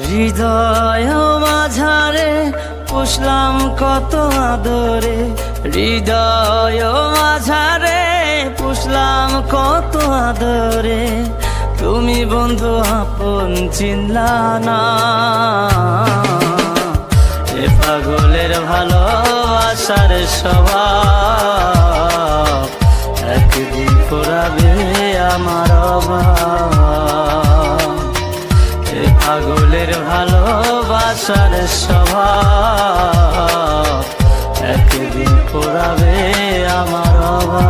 হৃদয় মাঝারে পুষলাম কত আদরে, হৃদয় মাঝারে পুষলাম কত আদরে, তুমি বন্ধু আপন চিনলা না। এ পাগলের ভালোবাসার স্বভাব একদিন ফুরাবে আমার অভাব। এ পাগলের ভালোবাসার স্বভাব একদিন ফুরাবে আমার অভাব।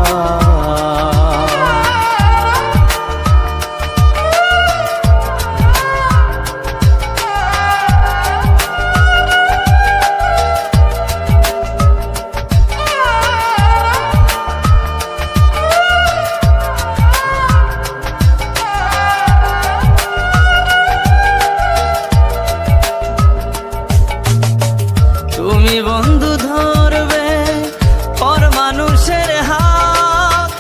তুমি বন্ধু ধরবে পর মানুষের হাত,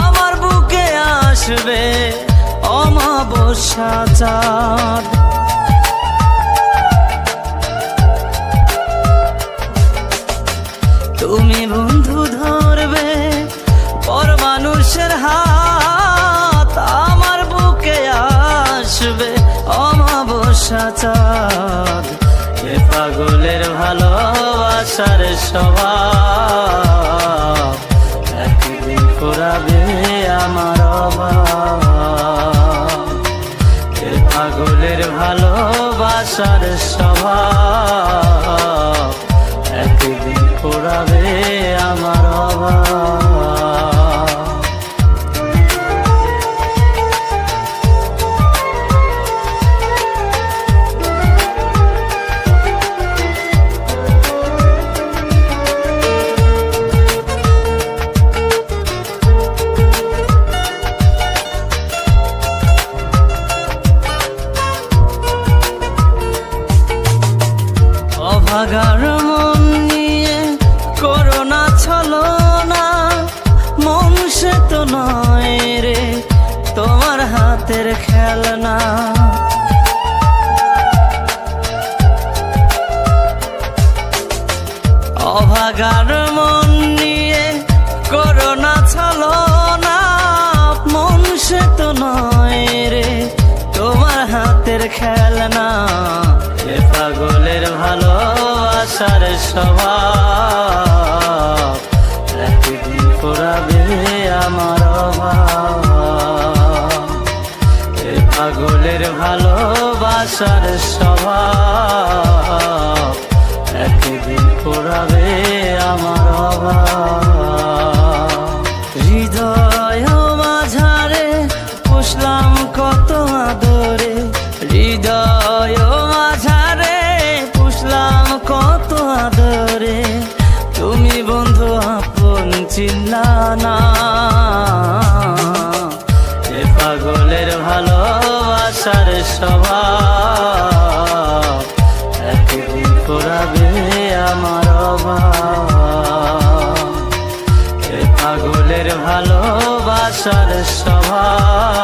আমার বুকে আসবে অমাবস্যা চাঁদ। তুমি বন্ধু ধরবে পর মানুষের হাত, আমার বুকে আসবে অমাবস্যা চাঁদ। এ পাগলের ভালোবাসার স্বভাব একদিন ফুরাবে আমার অভাব। এ পাগলের ভালোবাসার স্বভাব একদিন ফুরাবে আমার অভাব। অভাগার মন নিয়ে করোনা ছলনা, মন সে তো নয় রে তোমার হাতের খেলনা। অভাগার মন নিয়ে করোনা ছলনা, মন সে তো নয় রে তোমার হাতের খেলনা। এ পাগলের ভালোবাসার স্বভাব একদিন ফুরাবে আমার অভাব। এ পাগলের ভালোবাসার স্বভাব একদিন ফুরাবে আমার অভাব। হৃদয় মাঝারে পুষলাম কত আদরে, হৃদয় মাঝারে পুষলাম কত আদরে, তুমি বন্ধু আপন চিনলা না। এ পাগলের ভালোবাসার স্বভাব একদিন ফুরাবে আমার অভাব। এ পাগলের ভালোবাসার স্বভাব